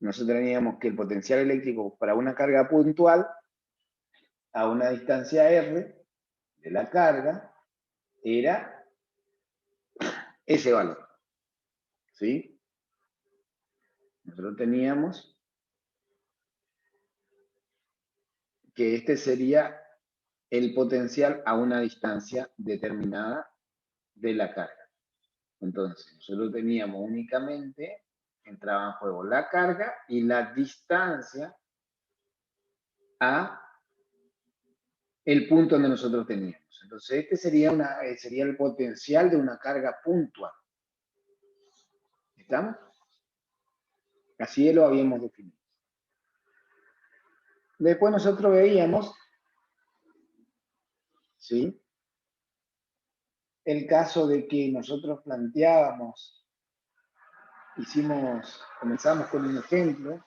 nosotros teníamos que el potencial eléctrico para una carga puntual a una distancia R de la carga era ese valor, ¿sí? Nosotros teníamos que este sería el potencial a una distancia determinada de la carga. Entonces, nosotros teníamos únicamente, entraba en juego la carga y la distancia a el punto donde nosotros teníamos. Entonces, este sería el potencial de una carga puntual. ¿Estamos? Así lo habíamos definido. Después nosotros veíamos, ¿sí?, el caso de que nosotros planteábamos, comenzamos con un ejemplo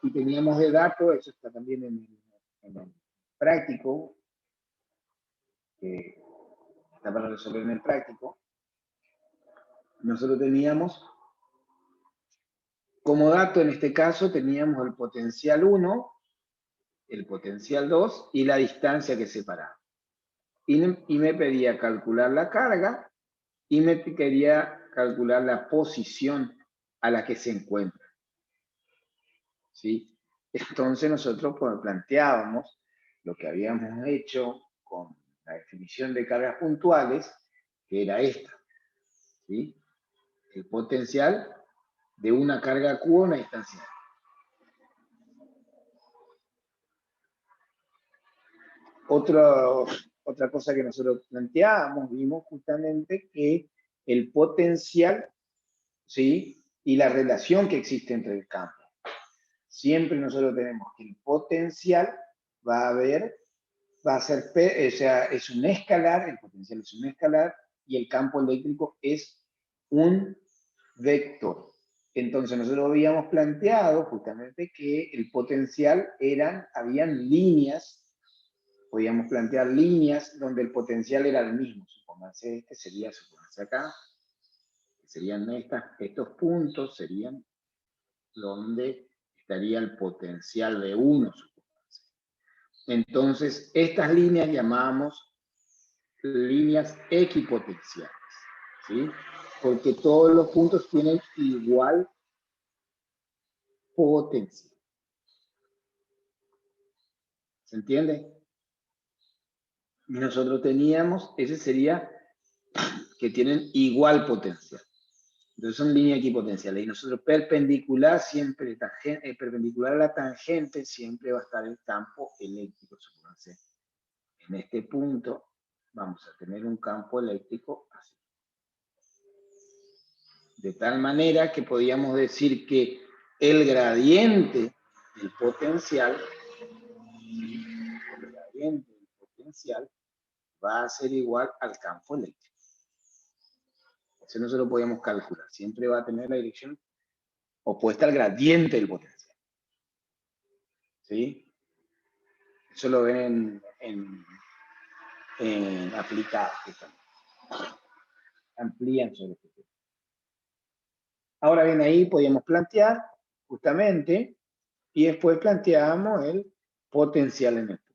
y teníamos de dato, eso está también en el práctico, que está para resolver en el práctico. Nosotros teníamos como dato, en este caso, teníamos el potencial 1, el potencial 2 y la distancia que separaba. Y me pedía calcular la carga y me quería calcular la posición a la que se encuentra. ¿Sí? Entonces nosotros planteábamos lo que habíamos hecho con la definición de cargas puntuales, que era esta, ¿sí? El potencial de una carga Q a una distancia. Otra cosa que nosotros planteábamos, vimos justamente que el potencial, ¿sí?, y la relación que existe entre el campo. Siempre nosotros tenemos que el potencial va a ser, o sea, es un escalar, el potencial es un escalar, y el campo eléctrico es un vector. Entonces nosotros habíamos planteado justamente que el potencial habían líneas, podíamos plantear líneas donde el potencial era el mismo. Supónganse supónganse acá, que serían estos puntos, serían donde estaría el potencial de 1, supónganse. Entonces, estas líneas llamamos líneas equipotenciales, ¿sí? Porque todos los puntos tienen igual potencia. ¿Se entiende? Y nosotros teníamos, ese sería que tienen igual potencial. Entonces son líneas equipotenciales. Y nosotros perpendicular a la tangente siempre va a estar el campo eléctrico. Supónganse, en este punto vamos a tener un campo eléctrico así. De tal manera que podíamos decir que el gradiente del potencial, va a ser igual al campo eléctrico. Eso no se lo podíamos calcular. Siempre va a tener la dirección opuesta al gradiente del potencial. ¿Sí? Eso lo ven en aplicado. Amplían sobre este tema. Ahora bien, ahí podíamos plantear justamente, y después planteábamos el potencial en el punto.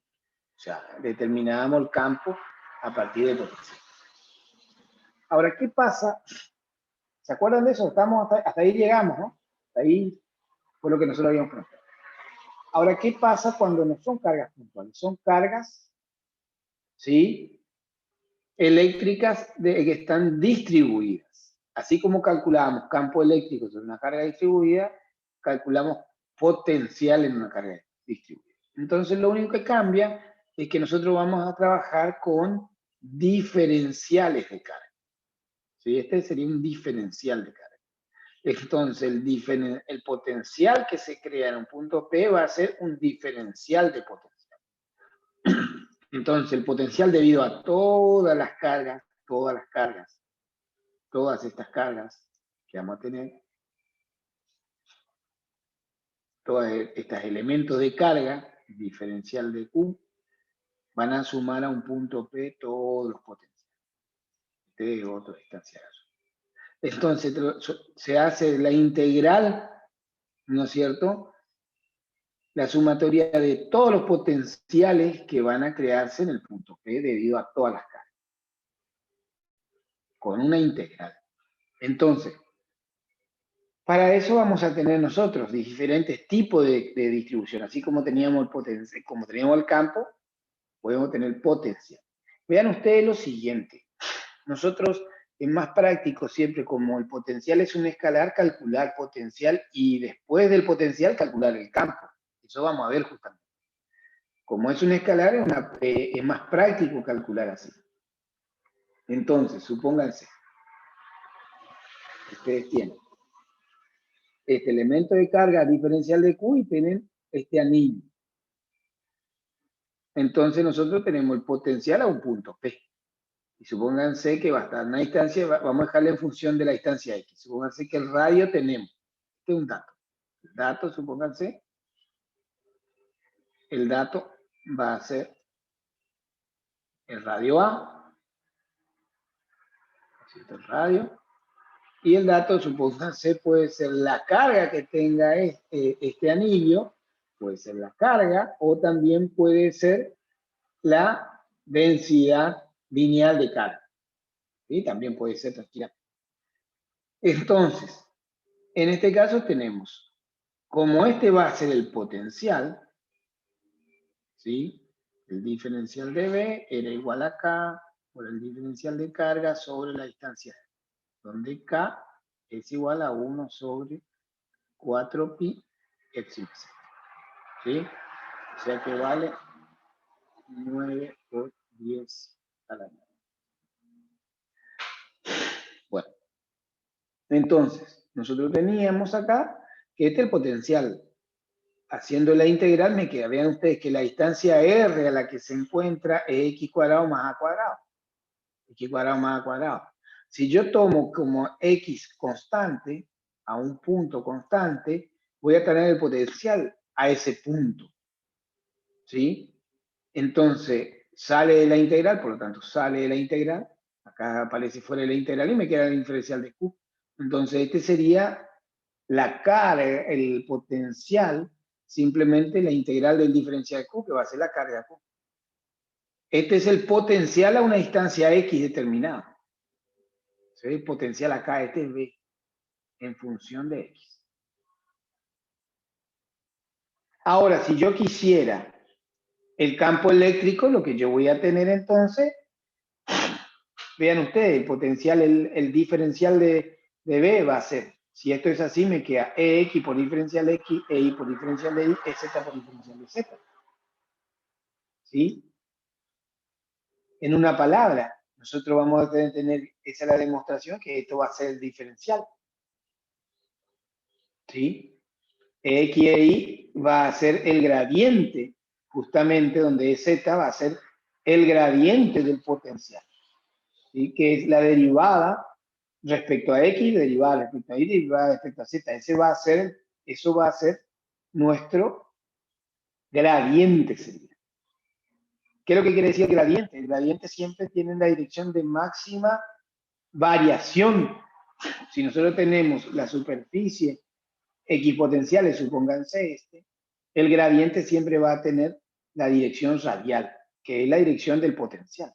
O sea, determinábamos el campo a partir del potencial. Ahora, ¿qué pasa? ¿Se acuerdan de eso? Hasta ahí llegamos, ¿no? Hasta ahí fue lo que nosotros habíamos planteado. Ahora, ¿qué pasa cuando no son cargas puntuales? Son cargas, ¿sí?, eléctricas que están distribuidas. Así como calculábamos campo eléctrico sobre una carga distribuida, calculamos potencial en una carga distribuida. Entonces, lo único que cambia es que nosotros vamos a trabajar con diferenciales de carga. ¿Sí? Este sería un diferencial de carga. Entonces, el potencial que se crea en un punto P va a ser un diferencial de potencial. Entonces, el potencial debido a todas estas cargas que vamos a tener, todos estos elementos de carga, diferencial de Q, van a sumar a un punto P todos los potenciales. Este es otro distanciazo. Entonces, se hace la integral ¿no es cierto?, la sumatoria de todos los potenciales que van a crearse en el punto P debido a todas las cargas, con una integral. Entonces, para eso vamos a tener nosotros diferentes tipos de distribución. Así como teníamos el campo, podemos tener potencial. Vean ustedes lo siguiente. Nosotros, es más práctico siempre, como el potencial es un escalar, calcular potencial y después del potencial calcular el campo. Eso vamos a ver justamente. Como es un escalar, es más práctico calcular así. Entonces, supónganse, ustedes tienen este elemento de carga diferencial de Q y tienen este anillo. Entonces nosotros tenemos el potencial a un punto P. Y supónganse que va a estar en una distancia, vamos a dejarle en función de la distancia X. Supónganse que el radio tenemos. Este es un dato. El dato, supónganse, el dato va a ser el radio A. El radio. Y el dato, supónganse, puede ser la carga que tenga este anillo, puede ser la carga, o también puede ser la densidad lineal de carga. ¿Sí? También puede ser tranquilamente. Entonces, en este caso tenemos, como este va a ser el potencial, ¿sí?, el diferencial de B era igual a K por el diferencial de carga sobre la distancia, donde K es igual a 1 sobre 4pi epsilon z. ¿Sí? O sea que vale 9 por 10 a la 9. Bueno, entonces, nosotros teníamos acá que este es el potencial. Haciendo la integral me queda, vean ustedes que la distancia R a la que se encuentra es x cuadrado más a cuadrado. X cuadrado más a cuadrado. Si yo tomo como x constante, a un punto constante, voy a tener el potencial a ese punto. ¿Sí? Entonces, sale de la integral, por lo tanto, sale de la integral. Acá aparece fuera de la integral y me queda el diferencial de Q. Entonces, este sería la carga, el potencial, simplemente la integral del diferencial de Q, que va a ser la carga Q. Este es el potencial a una distancia X determinada. ¿Sí? El potencial acá, este es B, en función de X. Ahora, si yo quisiera el campo eléctrico, lo que yo voy a tener entonces, vean ustedes, el potencial, el diferencial de B va a ser, si esto es así, me queda EX por diferencial de X, EY por diferencial de Y, EZ por diferencial de Z. ¿Sí? En una palabra, nosotros vamos a tener, esa es la demostración, que esto va a ser el diferencial. ¿Sí? X e Y va a ser el gradiente, justamente donde Z va a ser el gradiente del potencial. ¿Sí? Que es la derivada respecto a X, derivada respecto a Y, derivada respecto a Z. Eso va a ser nuestro gradiente, sería. ¿Qué es lo que quiere decir el gradiente? El gradiente siempre tiene la dirección de máxima variación. Si nosotros tenemos la superficie equipotenciales, supónganse el gradiente siempre va a tener la dirección radial, que es la dirección del potencial.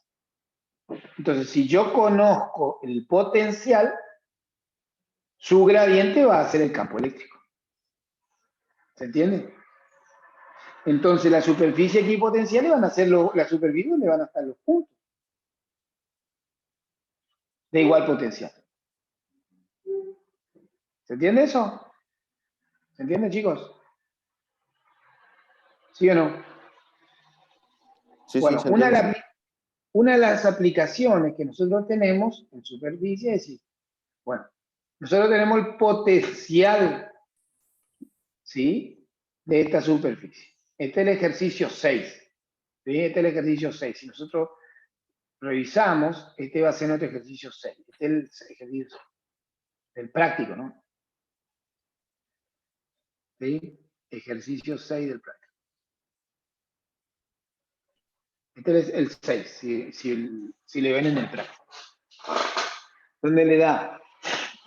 Entonces, si yo conozco el potencial, su gradiente va a ser el campo eléctrico. ¿Se entiende? Entonces, la superficie equipotencial van a ser la superficie donde van a estar los puntos de igual potencial. ¿Se entiende eso? ¿Se entiende, chicos? ¿Sí o no? Sí, bueno, sí, se entiende. una de las aplicaciones que nosotros tenemos en superficie es decir, bueno, nosotros tenemos el potencial, ¿sí?, de esta superficie. Este es el ejercicio 6. ¿Sí? Este es el ejercicio 6. Si nosotros revisamos, este va a ser nuestro ejercicio 6. Este es el ejercicio del práctico, ¿no? ¿Sí? Ejercicio 6 del práctico. Este es el 6, si le ven en el práctico. Donde le da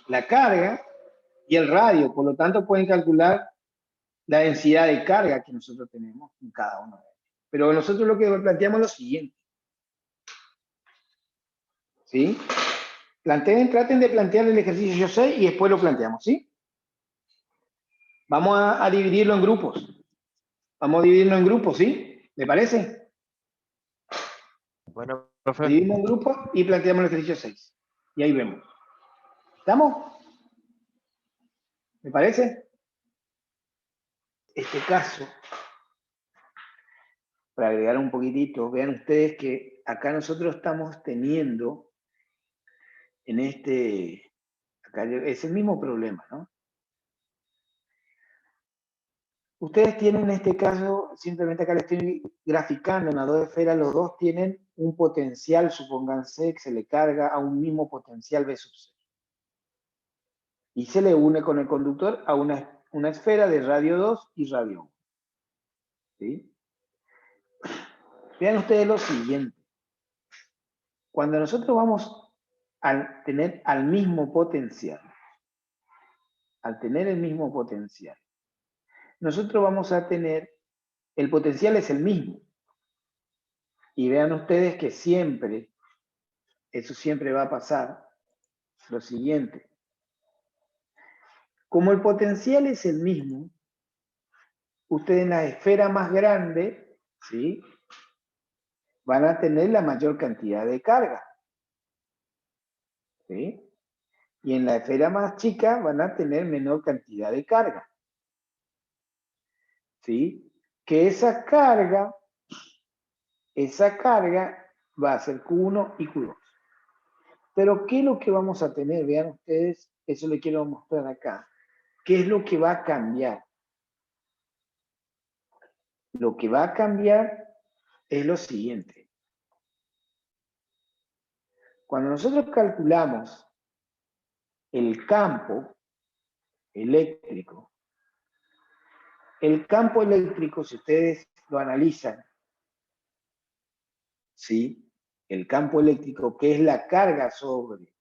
la carga y el radio, por lo tanto pueden calcular la densidad de carga que nosotros tenemos en cada uno de ellos. Pero nosotros lo que planteamos es lo siguiente. ¿Sí? Traten de plantear el ejercicio 6 y después lo planteamos, ¿sí? Vamos a dividirlo en grupos. Vamos a dividirlo en grupos, ¿sí? ¿Me parece? Bueno, profe. Dividimos en grupos y planteamos el ejercicio 6. Y ahí vemos. ¿Estamos? ¿Me parece? Este caso, para agregar un poquitito, vean ustedes que acá nosotros estamos teniendo en acá es el mismo problema, ¿no? Ustedes tienen en este caso, simplemente acá les estoy graficando en las dos esferas, los dos tienen un potencial, supónganse, que se le carga a un mismo potencial V sub 0. Y se le une con el conductor a una esfera de radio 2 y radio 1. ¿Sí? Vean ustedes lo siguiente. Cuando nosotros vamos a tener al mismo potencial, al tener el mismo potencial, nosotros vamos a tener, el potencial es el mismo. Y vean ustedes que siempre, eso siempre va a pasar, lo siguiente. Como el potencial es el mismo, ustedes en la esfera más grande, ¿sí?, van a tener la mayor cantidad de carga. ¿Sí? Y en la esfera más chica van a tener menor cantidad de carga. ¿Sí? Que esa carga va a ser Q1 y Q2. Pero ¿qué es lo que vamos a tener? Vean ustedes, eso le quiero mostrar acá. ¿Qué es lo que va a cambiar? Lo que va a cambiar es lo siguiente. Cuando nosotros calculamos el campo eléctrico, si ustedes lo analizan, ¿sí?, el campo eléctrico, que es la carga sobre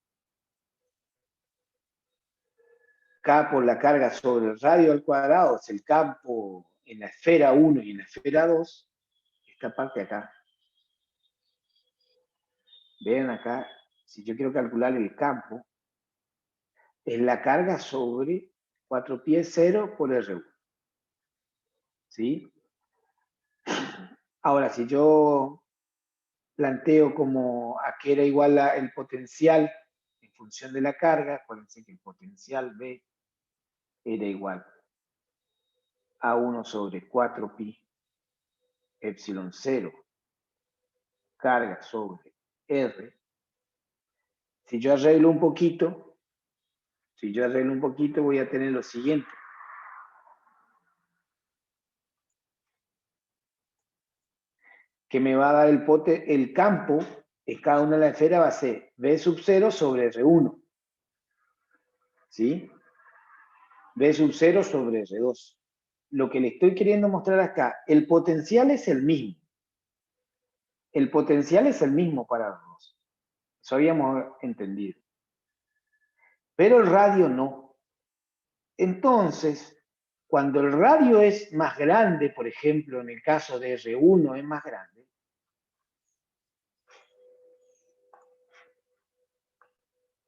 K por la carga sobre el radio al cuadrado, es el campo en la esfera 1 y en la esfera 2, esta parte de acá. Vean acá, si yo quiero calcular el campo, es la carga sobre 4π0 por R1. ¿Sí? Ahora, si yo planteo como a que era igual el potencial en función de la carga, acuérdense que el potencial B era igual a 1 sobre 4π epsilon 0 carga sobre R. Si yo arreglo un poquito, voy a tener lo siguiente. Que me va a dar el campo en cada una de las esferas va a ser V sub 0 sobre R1. ¿Sí? V sub 0 sobre R2. Lo que le estoy queriendo mostrar acá, el potencial es el mismo. El potencial es el mismo para los dos. Eso habíamos entendido. Pero el radio no. Entonces, cuando el radio es más grande, por ejemplo, en el caso de R1 es más grande,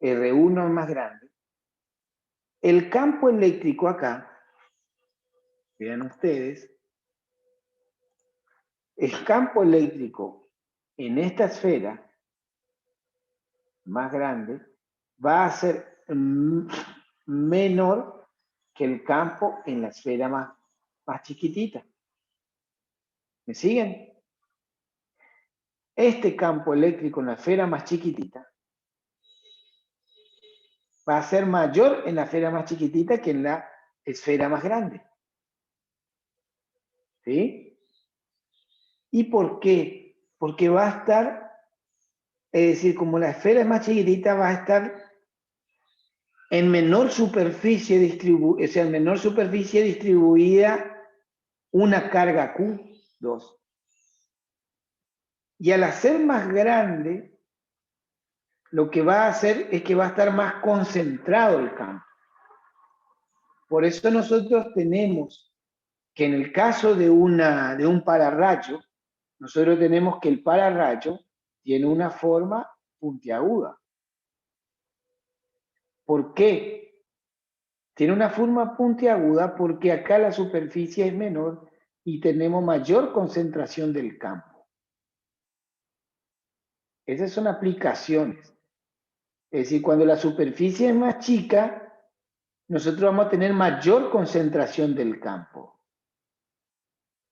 R1 es más grande, el campo eléctrico acá, vean ustedes, el campo eléctrico en esta esfera más grande va a ser menor que el campo en la esfera más chiquitita. ¿Me siguen? Este campo eléctrico en la esfera más chiquitita va a ser mayor en la esfera más chiquitita que en la esfera más grande. ¿Sí? ¿Y por qué? Porque va a estar, es decir, como la esfera es más chiquitita, va a estar en menor superficie distribuida una carga Q2. Y al hacer más grande, lo que va a hacer es que va a estar más concentrado el campo. Por eso nosotros tenemos que en el caso de un pararrayo, nosotros tenemos que el pararrayo tiene una forma puntiaguda. ¿Por qué? Tiene una forma puntiaguda porque acá la superficie es menor y tenemos mayor concentración del campo. Esas son aplicaciones. Es decir, cuando la superficie es más chica, nosotros vamos a tener mayor concentración del campo.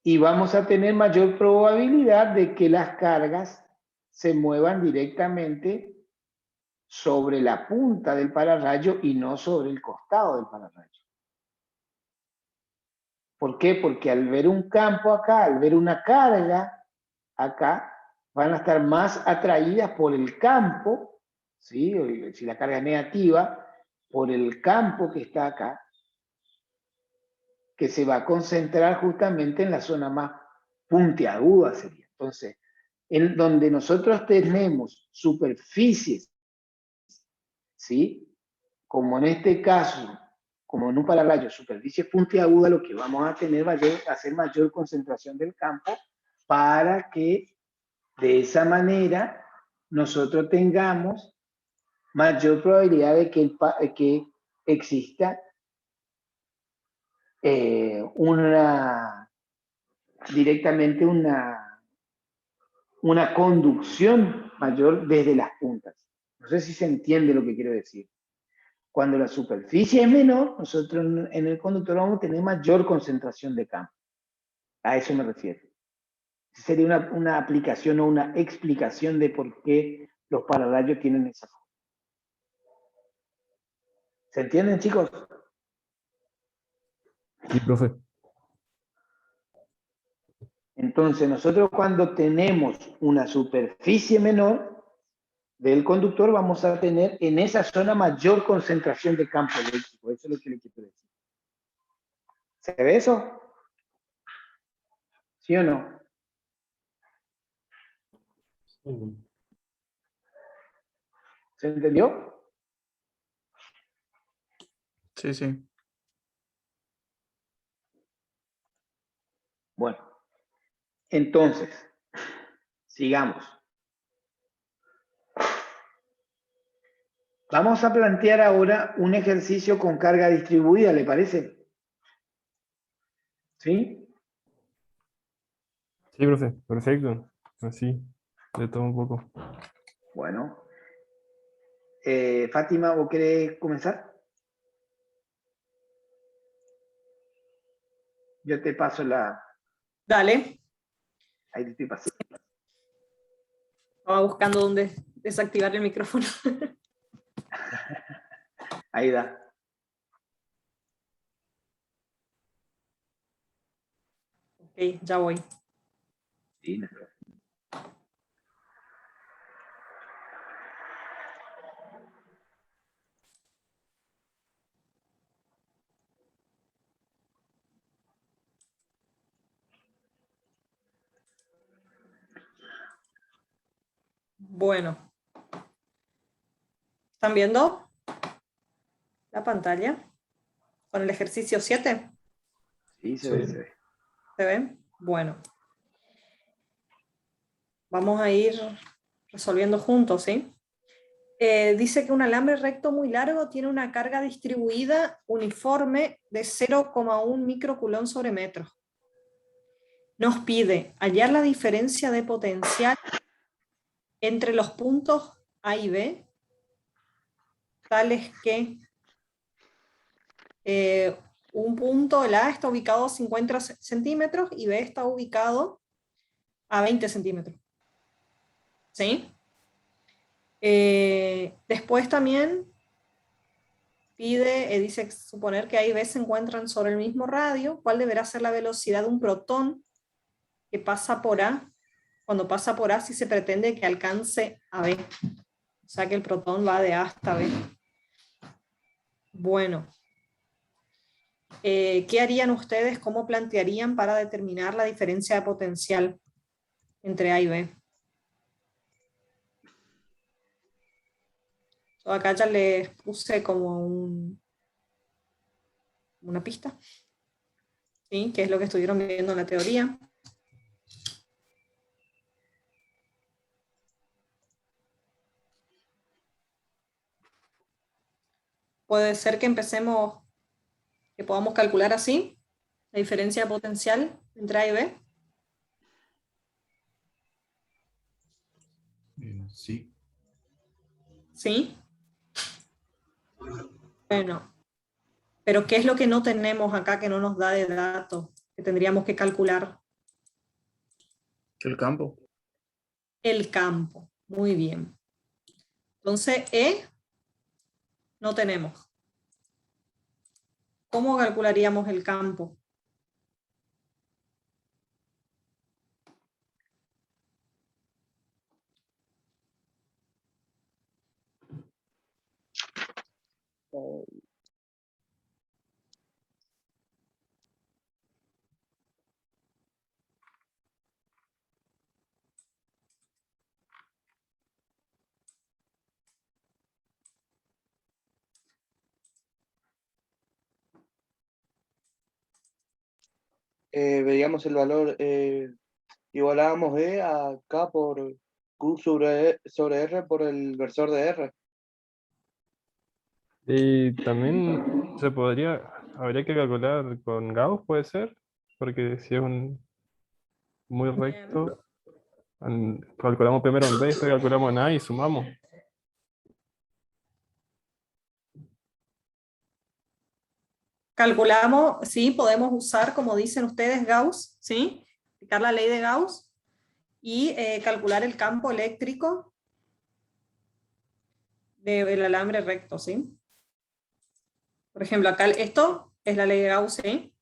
Y vamos a tener mayor probabilidad de que las cargas se muevan directamente sobre la punta del pararrayo y no sobre el costado del pararrayo. ¿Por qué? Porque al ver un campo acá, al ver una carga acá, van a estar más atraídas por el campo, ¿sí? Si la carga es negativa, por el campo que está acá, que se va a concentrar justamente en la zona más puntiaguda sería. Entonces, en donde nosotros tenemos superficies, ¿sí? Como en este caso, como en un pararrayo, superficie puntiaguda, lo que vamos a tener va a ser mayor concentración del campo para que de esa manera nosotros tengamos mayor probabilidad de que exista directamente una conducción mayor desde las puntas. No sé si se entiende lo que quiero decir. Cuando la superficie es menor, nosotros en el conductor vamos a tener mayor concentración de campo. A eso me refiero. Sería una aplicación o una explicación de por qué los pararrayos tienen esa forma. ¿Se entienden, chicos? Sí, profe. Entonces, nosotros cuando tenemos una superficie menor del conductor, vamos a tener en esa zona mayor concentración de campo eléctrico. Eso es lo que le quiero decir. ¿Se ve eso? ¿Sí o no? ¿Se entendió? Sí, sí. Bueno, entonces, sigamos. Vamos a plantear ahora un ejercicio con carga distribuida, ¿le parece? ¿Sí? Sí, profe. Perfecto. Así, de todo un poco. Bueno. Fátima, ¿vos querés comenzar? Yo te paso la... Dale. Ahí te estoy pasando. Estaba buscando dónde desactivar el micrófono. Ahí da. Ok, ya voy. Sí, no. Bueno. ¿Están viendo la pantalla? Con el ejercicio 7. Sí, se ve, se ve. ¿Se ven? Bueno. Vamos a ir resolviendo juntos, ¿sí? Dice que un alambre recto muy largo tiene una carga distribuida uniforme de 0,1 microcoulomb sobre metro. Nos pide hallar la diferencia de potencial entre los puntos A y B, tales que un punto, el A está ubicado a 50 centímetros y B está ubicado a 20 centímetros. ¿Sí? Después también pide, dice suponer que A y B se encuentran sobre el mismo radio, ¿cuál deberá ser la velocidad de un protón que pasa por A? Cuando pasa por A, si se pretende que alcance a B. O sea que el protón va de A hasta B. Bueno. ¿Qué harían ustedes? ¿Cómo plantearían para determinar la diferencia de potencial entre A y B? Yo acá ya les puse como una pista. ¿sí? Que es lo que estuvieron viendo en la teoría. Puede ser que empecemos, que podamos calcular así la diferencia potencial entre A y B. Sí. ¿Sí? Bueno, pero ¿qué es lo que no tenemos acá que no nos da de datos que tendríamos que calcular? El campo. El campo. Muy bien. Entonces, E no tenemos. ¿Cómo calcularíamos el campo? Veíamos el valor, igualábamos E a K por Q sobre R por el versor de R. Y también habría que calcular con Gauss, puede ser, porque si es un muy Bien. recto, calculamos primero en B, después calculamos en A y sumamos. Calculamos, sí, podemos usar, como dicen ustedes, Gauss, ¿sí? Aplicar la ley de Gauss y calcular el campo eléctrico del alambre recto, ¿sí? Por ejemplo, acá esto es la ley de Gauss, ¿sí?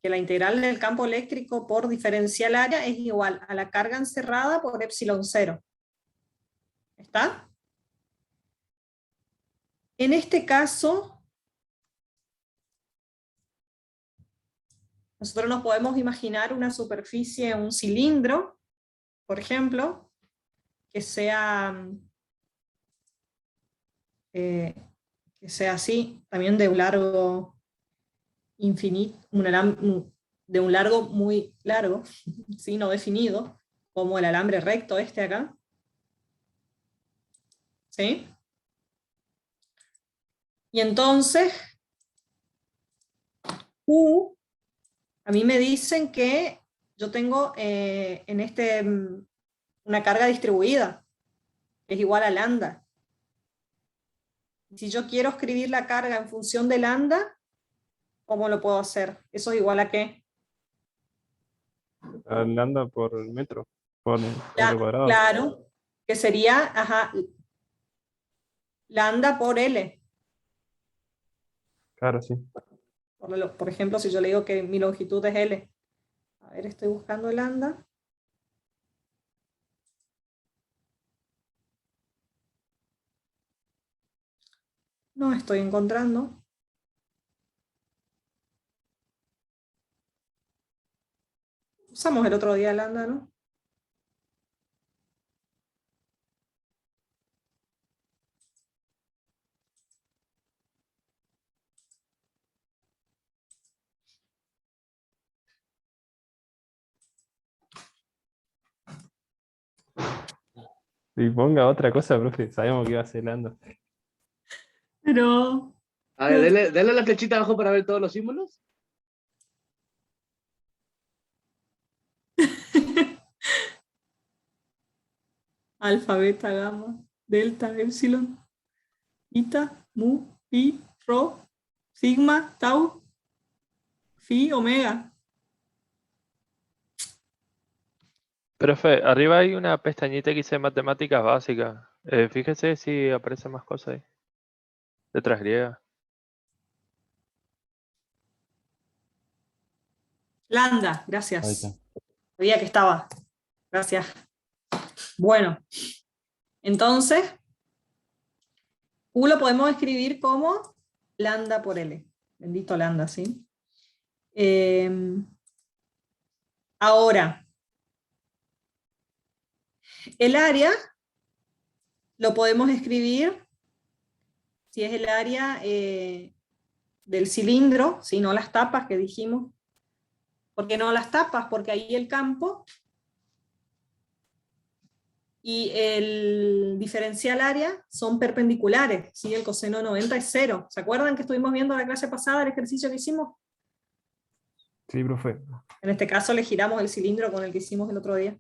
Que la integral del campo eléctrico por diferencial área es igual a la carga encerrada por epsilon 0. ¿Está? En este caso, nosotros nos podemos imaginar una superficie, un cilindro, por ejemplo, que sea así, también de un largo infinito, de un largo muy largo, ¿sí? No definido, como el alambre recto este acá. ¿Sí? Y entonces, Q, a mí me dicen que yo tengo en una carga distribuida, que es igual a lambda. Si yo quiero escribir la carga en función de lambda, ¿cómo lo puedo hacer? ¿Eso es igual a qué? Lambda por metro, por metro cuadrado. Claro, que sería, ajá, lambda por L. Claro, sí. Por ejemplo, si yo le digo que mi longitud es L. A ver, estoy buscando lambda. No estoy encontrando. Usamos el otro día lambda, ¿no? Y ponga otra cosa, profe, sabemos que iba a ser lambda. Pero... A ver, dale la flechita abajo para ver todos los símbolos. Alfa, beta, gamma, delta, epsilon, eta, mu, pi, rho, sigma, tau, phi, omega. Profe, arriba hay una pestañita que dice matemáticas básicas. Fíjese si aparecen más cosas ahí. Letras griegas. Lambda, Ahí gracias. está. Sabía que estaba. Gracias. Bueno, entonces, Q lo podemos escribir como lambda por L. Bendito lambda, ¿sí? Ahora, el área lo podemos escribir, si es el área del cilindro, ¿sí? No las tapas que dijimos. ¿Por qué no las tapas? Porque ahí el campo y el diferencial área son perpendiculares, ¿sí? El coseno de 90 es 0. ¿Se acuerdan que estuvimos viendo la clase pasada el ejercicio que hicimos? Sí, profe. En este caso le giramos el cilindro con el que hicimos el otro día.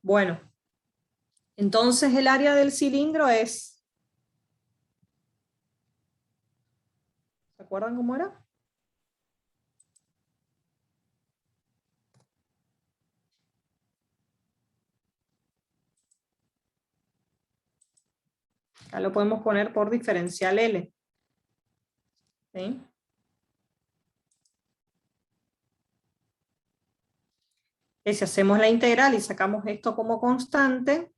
Bueno, entonces el área del cilindro es... ¿Se acuerdan cómo era? Acá lo podemos poner por diferencial L. ¿Sí? Y si hacemos la integral y sacamos esto como constante,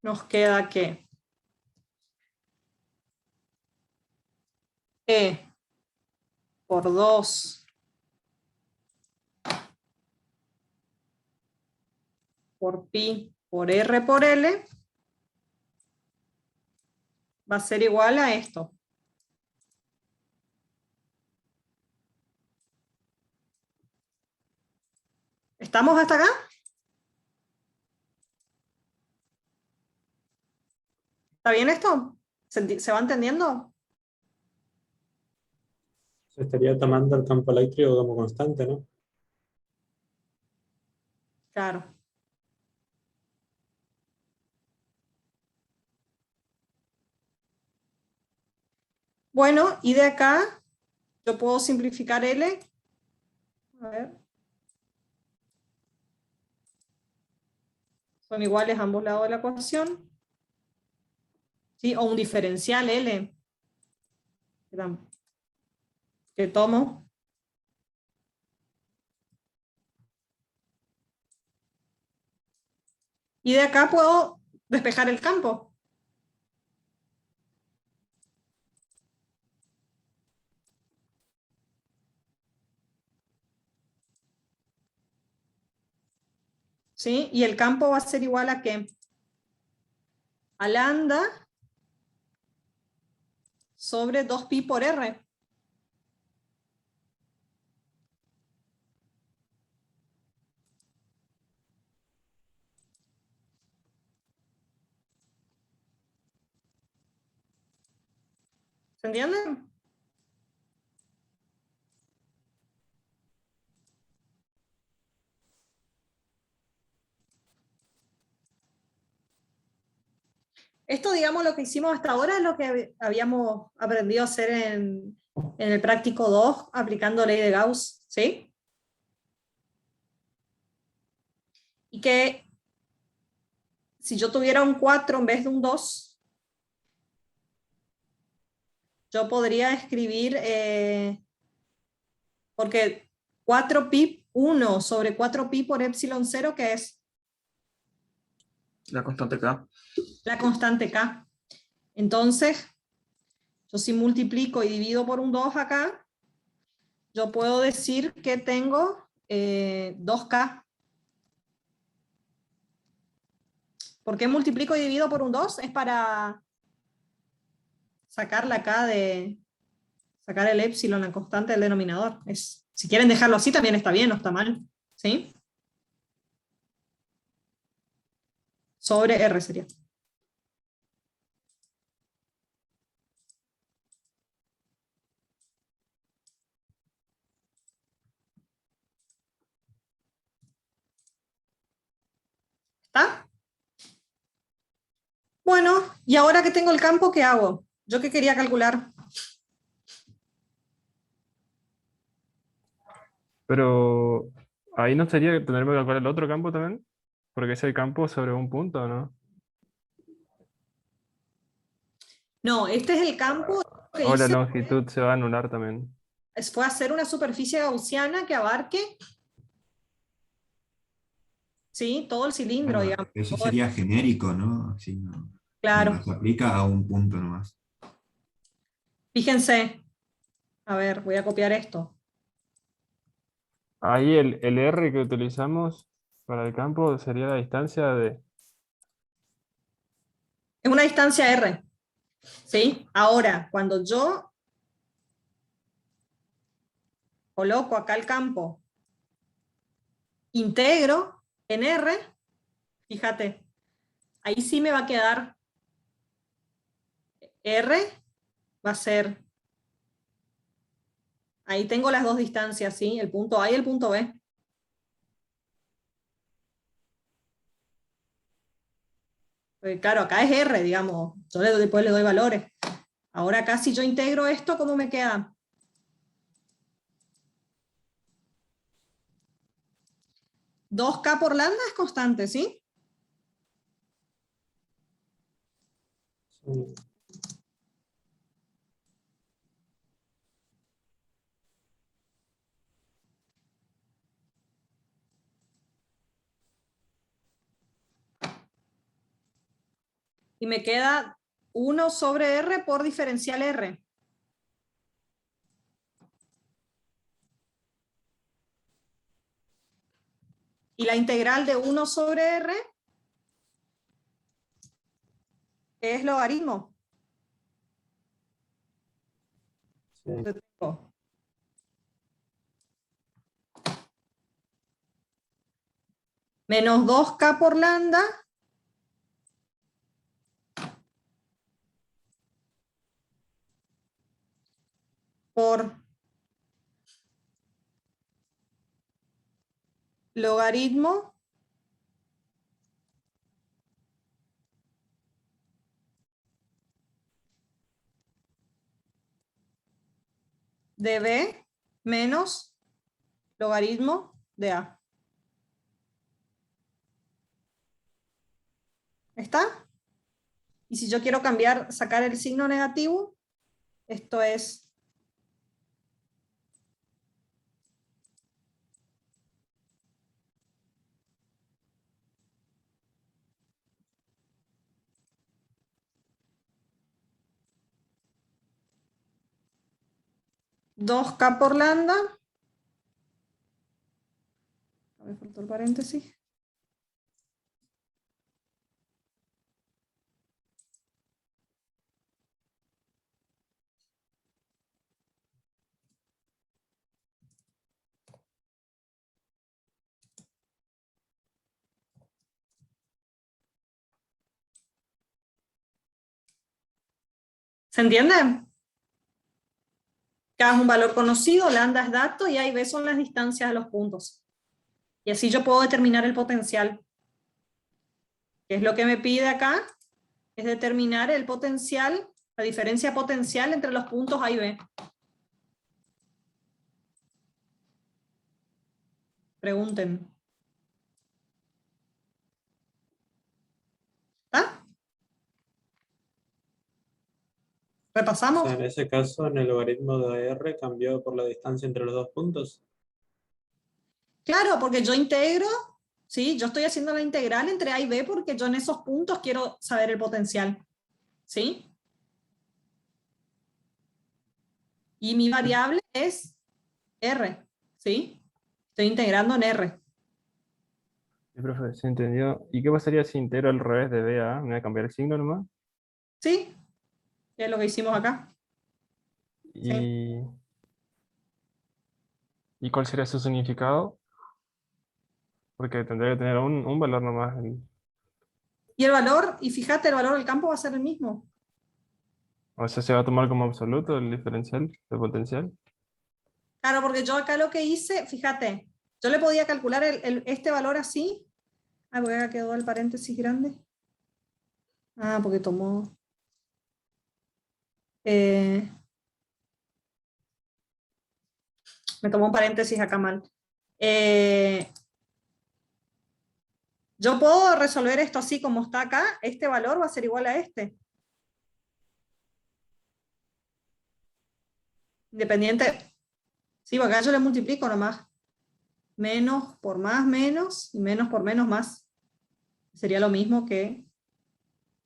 nos queda que E por 2 por pi por R por L va a ser igual a esto. ¿Estamos hasta acá? ¿Está bien esto? ¿Se va entendiendo? Se estaría tomando el campo eléctrico como constante, ¿no? Claro. Bueno, y de acá yo puedo simplificar L. A ver. Son iguales a ambos lados de la ecuación. ¿Sí? O un diferencial L. Que tomo. Y de acá puedo despejar el campo. ¿Sí? Y el campo va a ser igual a ¿qué? A lambda sobre 2pi por R. ¿Se entiende? Esto, digamos, lo que hicimos hasta ahora es lo que habíamos aprendido a hacer en el práctico 2, aplicando ley de Gauss, ¿sí? Y que si yo tuviera un 4 en vez de un 2, yo podría escribir, porque 4pi, 1 sobre 4pi por epsilon 0, que es La constante K. la constante K. Entonces, yo si multiplico y divido por un 2 acá, yo puedo decir que tengo 2K. ¿Por qué multiplico y divido por un 2? Es para sacar la K de... sacar el epsilon, la constante del denominador. Si quieren dejarlo así también está bien, no está mal. ¿Sí? Sobre R sería. ¿Está? Bueno, y ahora que tengo el campo, ¿qué hago? ¿Yo qué quería calcular? Pero ahí no sería tener que calcular el otro campo también, porque es el campo sobre un punto, ¿no? No, este es el campo que O la hice, longitud se va a anular también. fue hacer una superficie gaussiana que abarque, ¿sí? Todo el cilindro, Claro, digamos. eso sería genérico, ¿no? Así Claro. no se aplica a un punto nomás. Fíjense, A ver, voy a copiar esto. Ahí el R que utilizamos para el campo sería la distancia de... Es una distancia R. ¿Sí? Ahora, cuando yo coloco acá el campo integro en R, fíjate, ahí sí me va a quedar R, va a ser, ahí tengo las dos distancias, ¿sí? El punto A y el punto B. Porque claro, acá es R, digamos, yo después le doy valores. Ahora acá si yo integro esto, ¿cómo me queda? ¿2K por lambda es constante, sí? Sí. Y me queda 1 sobre R por diferencial R. Y la integral de 1 sobre R es logaritmo. Sí. Menos 2K por lambda por logaritmo de B menos logaritmo de A. ¿Está? Y si yo quiero cambiar, sacar el signo negativo, esto es dos K por lambda. Me faltó el paréntesis. ¿Se entiende? K es un valor conocido, lambda es dato y A y B son las distancias de los puntos. Y así yo puedo determinar el potencial. ¿Qué es lo que me pide acá? Es determinar el potencial, la diferencia potencial entre los puntos A y B. Pregunten. ¿Está? O ¿Repasamos? sea, en ese caso, en el logaritmo de R cambió por la distancia entre los dos puntos. Claro, porque yo integro, ¿sí? Yo estoy haciendo la integral entre A y B porque yo en esos puntos quiero saber el potencial, ¿sí? Y mi variable es R, ¿sí? Estoy integrando en R. Sí, profe, ¿se entendió? ¿Y qué pasaría si integro al revés de B a A? ¿Me voy a cambiar el signo nomás? ¿Sí? Es lo que hicimos acá. Sí. ¿Y cuál sería su significado? Porque tendría que tener un valor nomás. Y el valor, y fíjate, el valor del campo va a ser el mismo. O sea, se va a tomar como absoluto el diferencial de potencial. Claro, porque yo acá lo que hice, fíjate, yo le podía calcular este valor así. Ah, porque acá quedó el paréntesis grande. Ah, porque tomó... me tomó un paréntesis acá mal. Yo puedo resolver esto así como está acá. Este valor va a ser igual a este. Independiente. Sí, acá yo le multiplico nomás. Menos por más, menos. Y menos por menos, más. Sería lo mismo que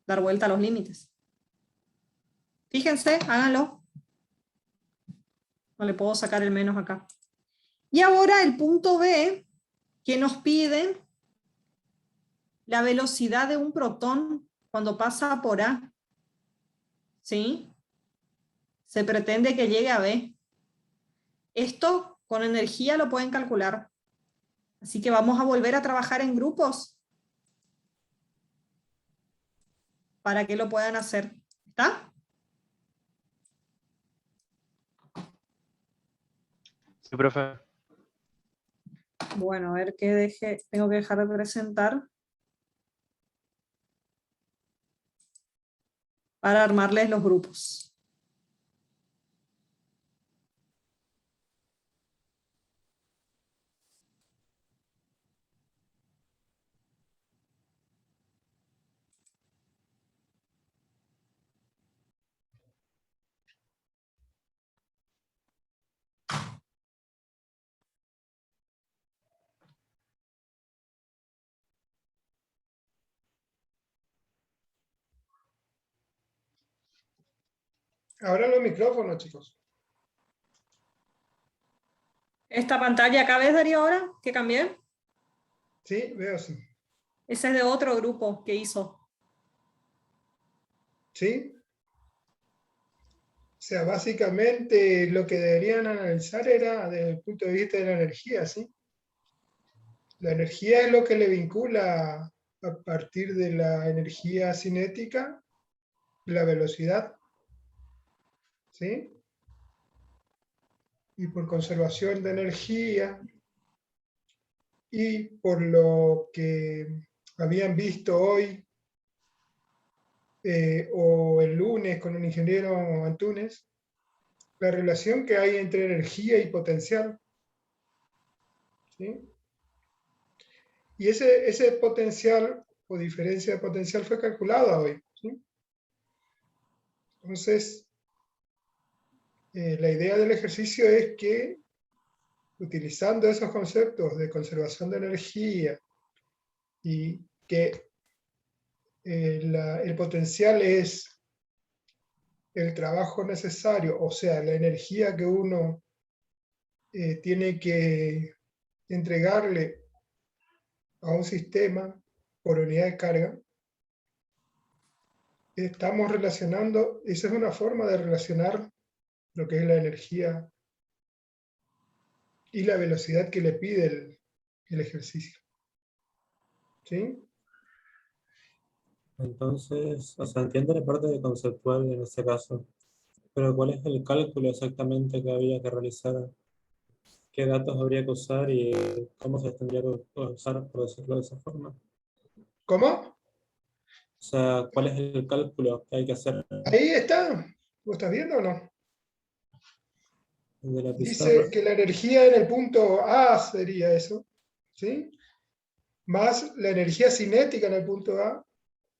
dar vuelta a los límites. Fíjense, háganlo. No le puedo sacar el menos acá. Y ahora el punto B, que nos pide la velocidad de un protón cuando pasa por A. ¿Sí? Se pretende que llegue a B. Esto con energía lo pueden calcular. Así que vamos a volver a trabajar en grupos para que lo puedan hacer. ¿Está? Sí, profe. Bueno, a ver qué tengo que dejar de presentar para armarles los grupos. Abran los micrófonos, chicos. Esta pantalla acá, ¿ves, Darío, ahora que cambié? Sí, veo, sí. Ese es de otro grupo que hizo. ¿Sí? O sea, básicamente lo que deberían analizar era desde el punto de vista de la energía, ¿sí? La energía es lo que le vincula a partir de la energía cinética, la velocidad, ¿sí? Y por conservación de energía y por lo que habían visto hoy o el lunes con el ingeniero Antunes, la relación que hay entre energía y potencial, ¿sí? Y ese potencial o diferencia de potencial fue calculada hoy, ¿sí? Entonces, la idea del ejercicio es que, utilizando esos conceptos de conservación de energía y que el potencial es el trabajo necesario, o sea, la energía que uno tiene que entregarle a un sistema por unidad de carga, estamos relacionando, esa es una forma de relacionar lo que es la energía y la velocidad que le pide el ejercicio. ¿Sí? Entonces, o sea, entiendo la parte de conceptual en este caso, pero ¿cuál es el cálculo exactamente que había que realizar? ¿Qué datos habría que usar y cómo se tendría que usar, por decirlo de esa forma? ¿Cómo? O sea, ¿cuál es el cálculo que hay que hacer Ahí está. ¿Lo estás viendo o no? de la pizarra? Dice que la energía en el punto A sería eso, ¿sí? Más la energía cinética en el punto A,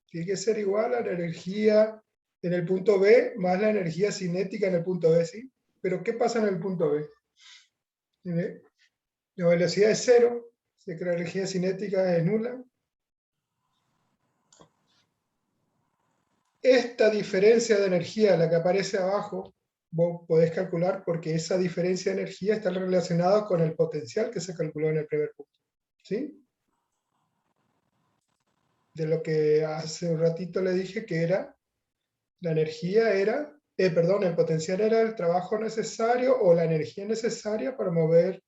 tiene que ser igual a la energía en el punto B más la energía cinética en el punto B, ¿sí? Pero ¿qué pasa en el punto B? ¿Sí? La velocidad es cero, sé que la energía cinética es nula. Esta diferencia de energía, la que aparece abajo, vos podés calcular porque esa diferencia de energía está relacionada con el potencial que se calculó en el primer punto, ¿sí? De lo que hace un ratito le dije que era, la energía era, perdón, el potencial era el trabajo necesario o la energía necesaria para mover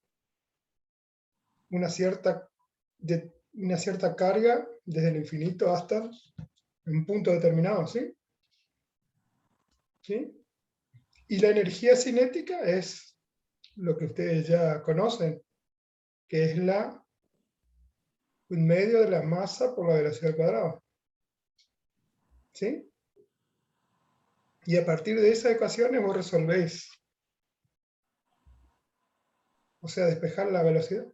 una cierta carga desde el infinito hasta un punto determinado, ¿sí? ¿Sí? Y la energía cinética es lo que ustedes ya conocen, que es un medio de la masa por la velocidad al cuadrado. ¿Sí? Y a partir de esas ecuaciones vos resolvéis. O sea, despejar la velocidad.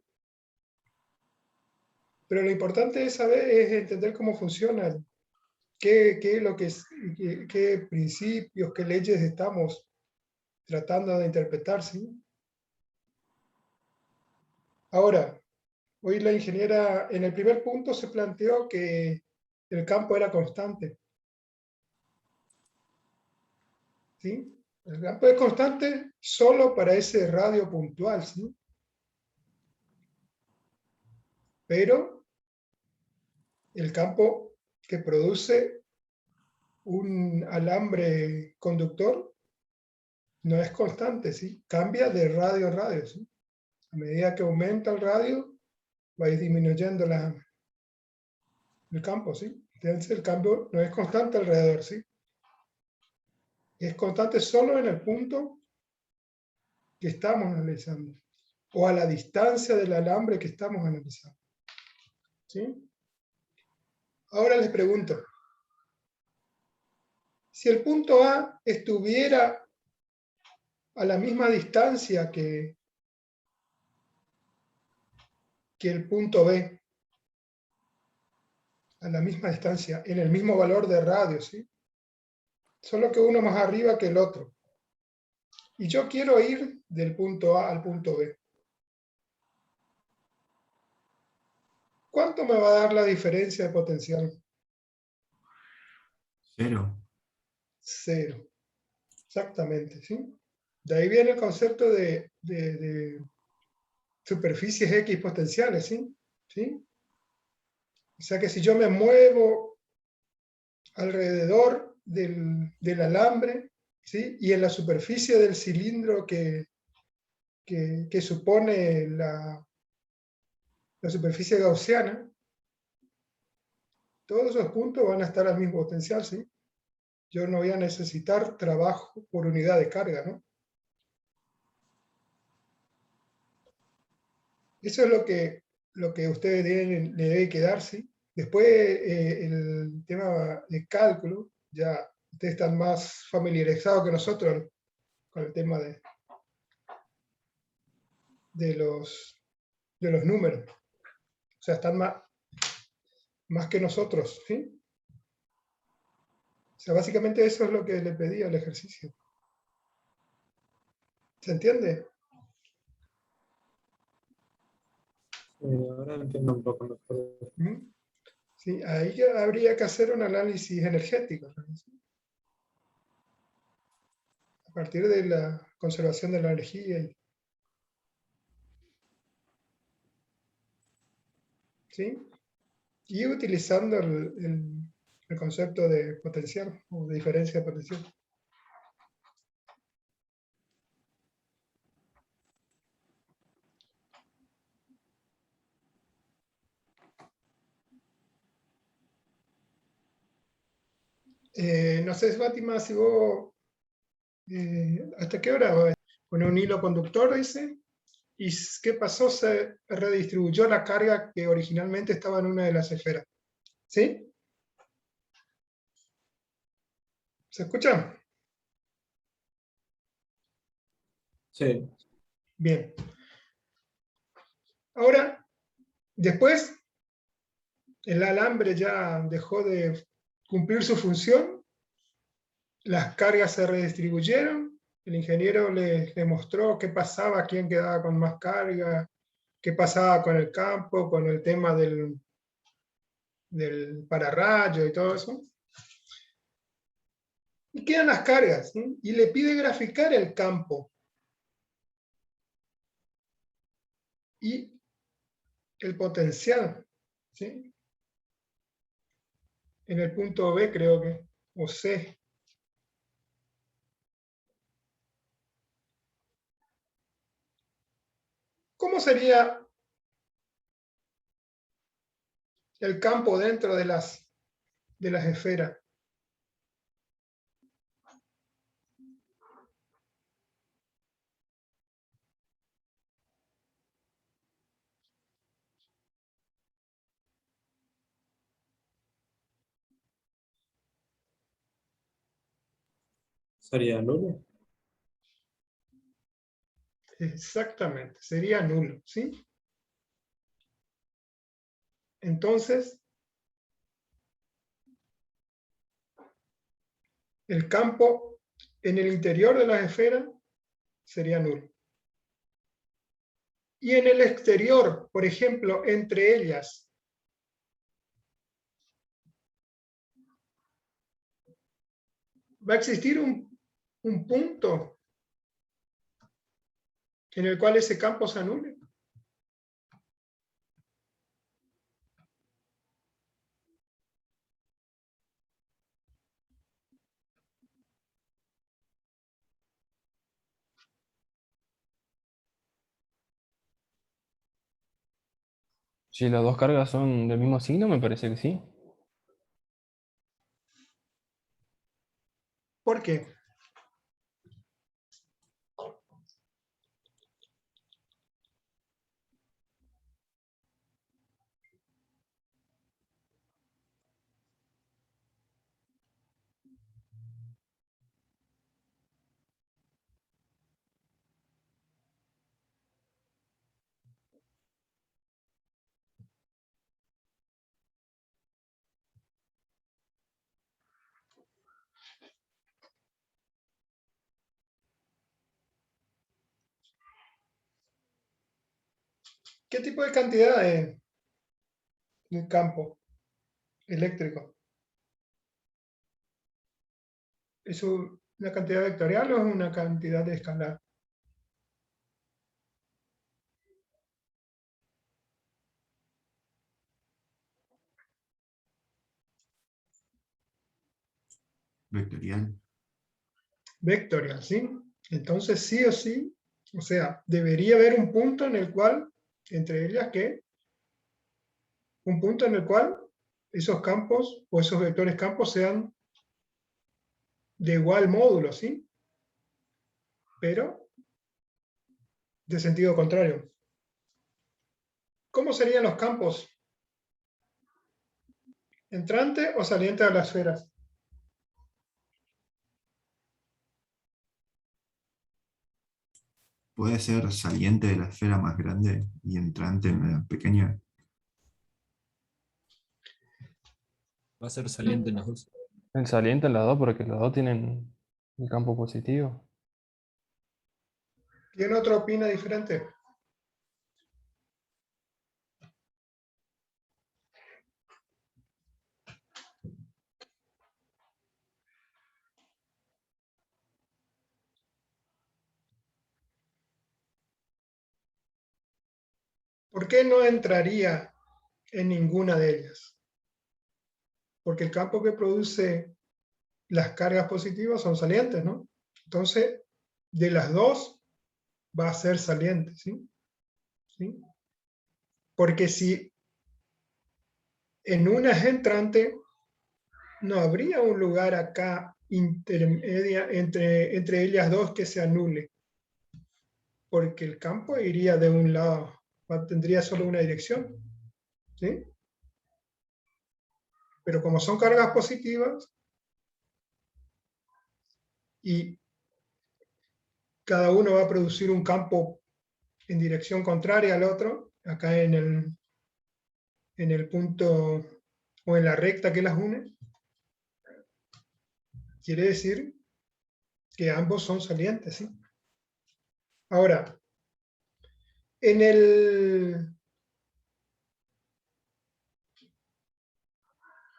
Pero lo importante es saber, es entender cómo funciona, qué es lo que es, qué principios, qué leyes estamos tratando de interpretar, ¿sí? Ahora, hoy la ingeniera, en el primer punto se planteó que el campo era constante, ¿sí? El campo es constante solo para ese radio puntual, ¿sí? Pero el campo que produce un alambre conductor no es constante, ¿sí? Cambia de radio a radio, ¿sí? A medida que aumenta el radio, va a ir disminuyendo el campo, ¿sí? Entonces el cambio no es constante alrededor, ¿sí? Es constante solo en el punto que estamos analizando, o a la distancia del alambre que estamos analizando, ¿sí? Ahora les pregunto, si el punto A estuviera a la misma distancia que el punto B, a la misma distancia, en el mismo valor de radio, ¿sí? Solo que uno más arriba que el otro. Y yo quiero ir del punto A al punto B. ¿Cuánto me va a dar la diferencia de potencial? 0. 0. Exactamente, ¿sí? De ahí viene el concepto de superficies X potenciales, ¿sí? ¿Sí? O sea que si yo me muevo alrededor del alambre, ¿sí? Y en la superficie del cilindro que supone la superficie gaussiana, todos esos puntos van a estar al mismo potencial, ¿sí? Yo no voy a necesitar trabajo por unidad de carga, ¿no? Eso es lo que ustedes le debe quedar, ¿sí? Después, el tema de cálculo, ya ustedes están más familiarizados que nosotros con el tema de los números. O sea, están más que nosotros, ¿sí? O sea, básicamente eso es lo que le pedí al ejercicio. ¿Se entiende? Ahora entiendo un poco mejor. ¿Mm? Sí, ahí ya habría que hacer un análisis energético, ¿sí? A partir de la conservación de la energía. ¿Sí? Y utilizando el concepto de potencial o de diferencia de potencial. No sé, Fátima, si vos, ¿hasta qué hora va? Con un hilo conductor, dice, ¿y qué pasó? Se redistribuyó la carga que originalmente estaba en una de las esferas. ¿Sí? ¿Se escucha? Sí. Bien. Ahora, después, el alambre ya dejó de cumplir su función, las cargas se redistribuyeron, el ingeniero le mostró qué pasaba, quién quedaba con más carga, qué pasaba con el campo, con el tema del pararrayo y todo eso. Y quedan las cargas, ¿sí? Y le pide graficar el campo y el potencial, ¿sí? En el punto B creo que, o C. ¿Cómo sería el campo dentro de las esferas? ¿Sería nulo? Exactamente, sería nulo, ¿sí? Entonces, el campo en el interior de las esferas sería nulo. Y en el exterior, por ejemplo, entre ellas, va a existir un punto en el cual ese campo se anule? Si las dos cargas son del mismo signo, me parece que sí. ¿Por qué? ¿Qué tipo de cantidad de campo eléctrico? ¿Es una cantidad vectorial o es una cantidad escalar? Vectorial. Vectorial, ¿sí? Entonces sí o sí, o sea, debería haber un punto en el cual, entre ellas un punto en el cual esos campos o esos vectores campos sean de igual módulo, ¿sí? Pero de sentido contrario. ¿Cómo serían los campos? ¿Entrante o saliente a las esferas? Puede ser saliente de la esfera más grande y entrante en la pequeña. Va a ser saliente en las dos. El saliente en las dos, porque los dos tienen el campo positivo. ¿Quién otro opina diferente? ¿Por qué no entraría en ninguna de ellas? Porque el campo que produce las cargas positivas son salientes, ¿no? Entonces, de las dos va a ser saliente, ¿sí? ¿Sí? Porque si en una es entrante, no habría un lugar acá intermedia entre ellas dos que se anule, porque el campo iría de un lado, tendría solo una dirección, ¿sí? Pero como son cargas positivas y cada uno va a producir un campo en dirección contraria al otro, acá en el punto o en la recta que las une, quiere decir que ambos son salientes, ¿sí? Ahora,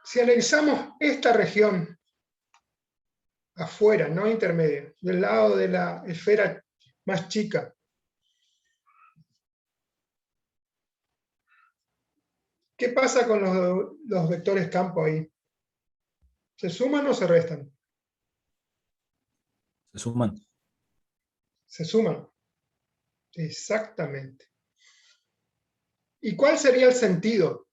si analizamos esta región afuera, no intermedia, del lado de la esfera más chica, ¿qué pasa con los vectores campo ahí? ¿Se suman o se restan? Se suman. Se suman. Exactamente. ¿Y cuál sería el sentido?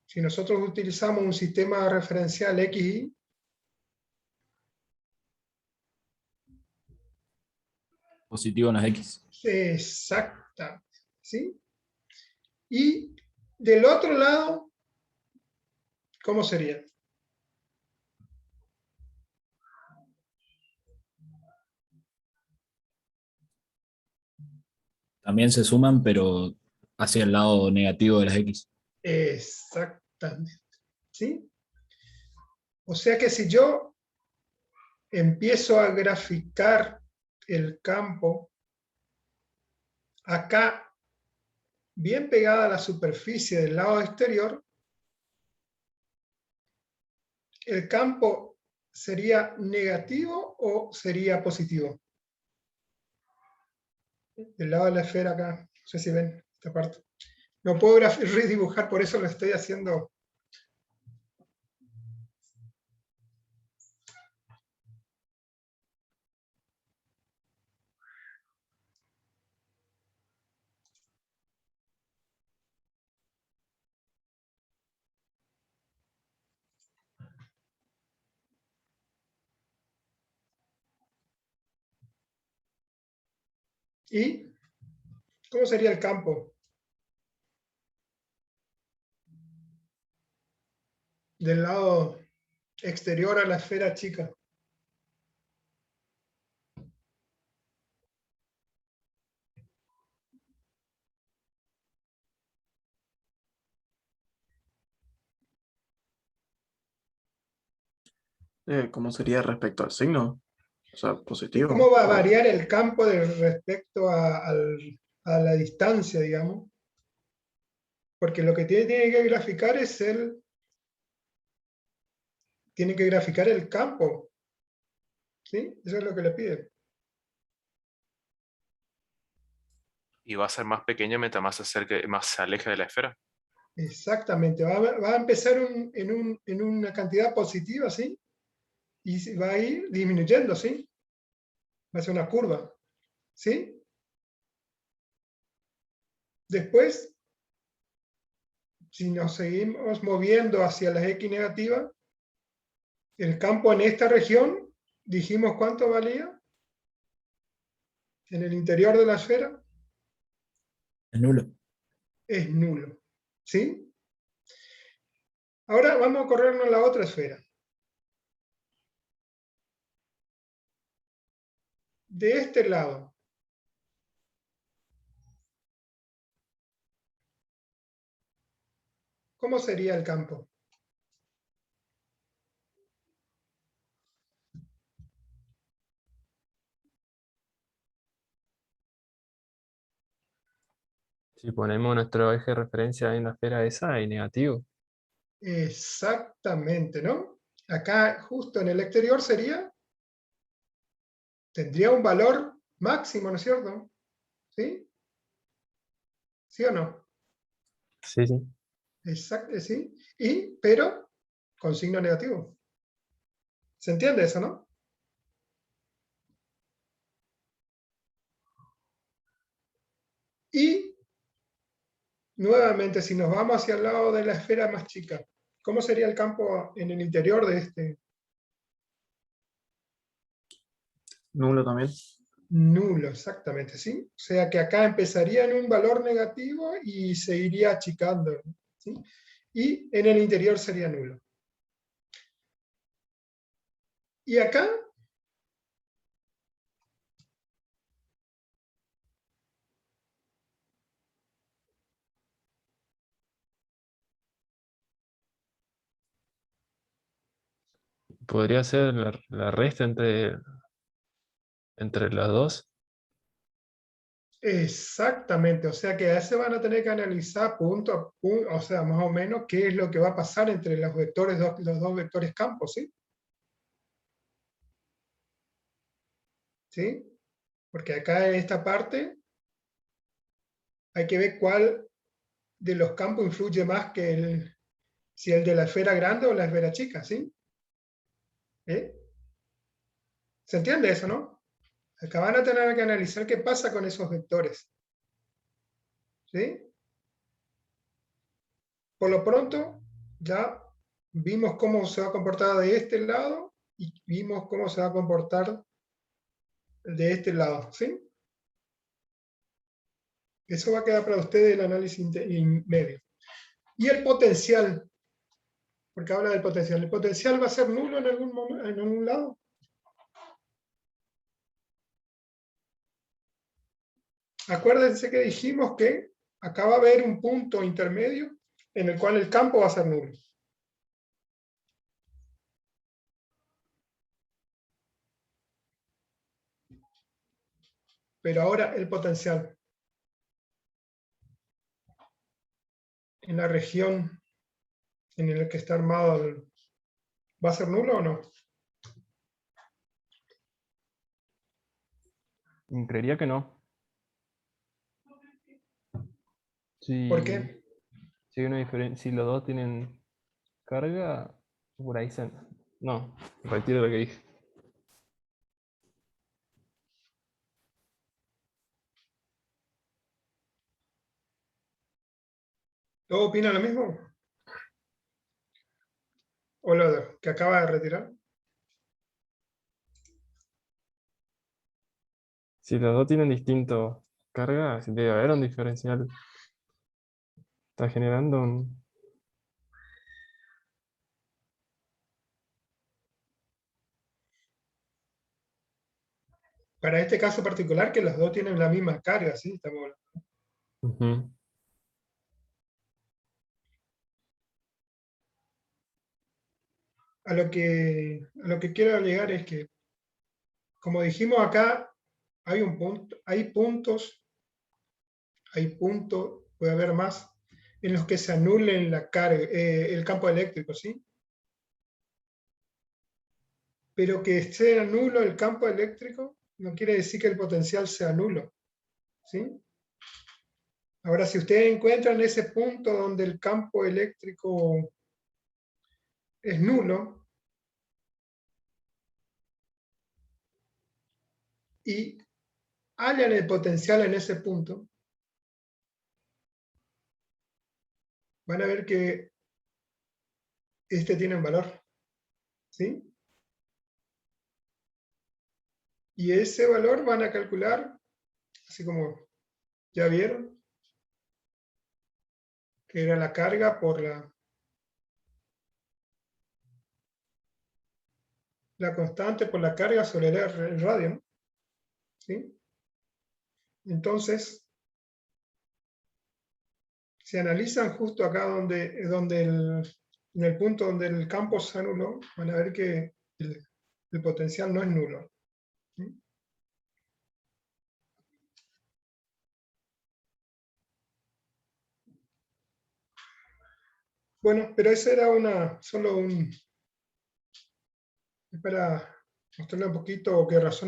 Si nosotros utilizamos un sistema referencial XY, Positivo en las X. exactamente, ¿sí? Y del otro lado, ¿cómo sería? También se suman, pero hacia el lado negativo de las X. Exactamente, ¿sí? O sea que si yo empiezo a graficar el campo acá, bien pegada a la superficie del lado exterior, el campo ¿sería negativo o sería positivo? Del lado de la esfera acá, no sé si ven esta parte. No puedo redibujar, por eso lo estoy haciendo. ¿Y cómo sería el campo del lado exterior a la esfera chica? ¿Cómo sería respecto al signo? O sea, ¿Y positivo. cómo va a variar el campo respecto a la distancia, digamos? Porque lo que tiene que graficar es tiene que graficar el campo. ¿Sí? Eso es lo que le pide. Y va a ser más pequeño mientras más se acerque, más se aleje de la esfera. Exactamente. Va a empezar en una cantidad positiva, ¿sí? Y va a ir disminuyendo, ¿sí? Va a ser una curva, ¿sí? Después, si nos seguimos moviendo hacia la X negativa, el campo en esta región, dijimos cuánto valía en el interior de la esfera, Es nulo. es nulo, ¿sí? Ahora vamos a corrernos a la otra esfera. De este lado, ¿cómo sería el campo? Si ponemos nuestro eje de referencia en la esfera esa, hay negativo. Exactamente, ¿no? Acá, justo en el exterior tendría un valor máximo, ¿no es cierto? ¿Sí? ¿Sí o no? Sí, sí. Exacto, sí. Pero con signo negativo. ¿Se entiende eso, no? Y nuevamente, si nos vamos hacia el lado de la esfera más chica, ¿cómo sería el campo en el interior de este? Nulo también. Nulo, exactamente, ¿sí? O sea que acá empezaría en un valor negativo y se iría achicando, ¿sí? Y en el interior sería nulo. Y acá, Podría ser la resta entre las dos. exactamente, o sea que a ese van a tener que analizar punto a punto, o sea, más o menos qué es lo que va a pasar entre los vectores, los dos vectores campos, ¿sí? ¿Sí? Porque acá en esta parte hay que ver cuál de los campos influye más que si el de la esfera grande o la esfera chica, ¿sí? ¿Eh? ¿Se entiende eso, no? Acá van a tener que analizar qué pasa con esos vectores. ¿Sí? Por lo pronto, ya vimos cómo se va a comportar de este lado y vimos cómo se va a comportar de este lado. ¿Sí? Eso va a quedar para ustedes el análisis medio. Y el potencial, porque habla del potencial. ¿El potencial va a ser nulo en algún lado? Acuérdense que dijimos que acá va a haber un punto intermedio en el cual el campo va a ser nulo. Pero ahora el potencial en la región en la que está armado, ¿va a ser nulo o no? Creería que no. ¿Por Si, qué? si hay una diferencia, si los dos tienen carga, por ahí se... No, retiro lo que dije. ¿Todos opinan lo mismo? ¿O lo que acaba de retirar? Si los dos tienen distinto carga, sí debe haber un diferencial. Está generando un... Para este caso particular, que los dos tienen la misma carga, ¿sí? Estamos hablando. Ujú. A lo que quiero llegar es que, como dijimos acá, hay un punto, hay puntos, puede haber más, en los que se anulen la carga, el campo eléctrico, ¿sí? Pero que sea nulo el campo eléctrico no quiere decir que el potencial sea nulo, ¿sí? Ahora, si ustedes encuentran ese punto donde el campo eléctrico es nulo y hallan el potencial en ese punto, van a ver que este tiene un valor, ¿sí? Y ese valor van a calcular, así como ya vieron, que era la carga por la constante por la carga sobre el radio, ¿no? ¿Sí? Entonces, si analizan justo acá en el punto donde el campo se anuló, van a ver que el potencial no es nulo, ¿sí? Bueno, pero ese era solo para mostrarle un poquito qué razón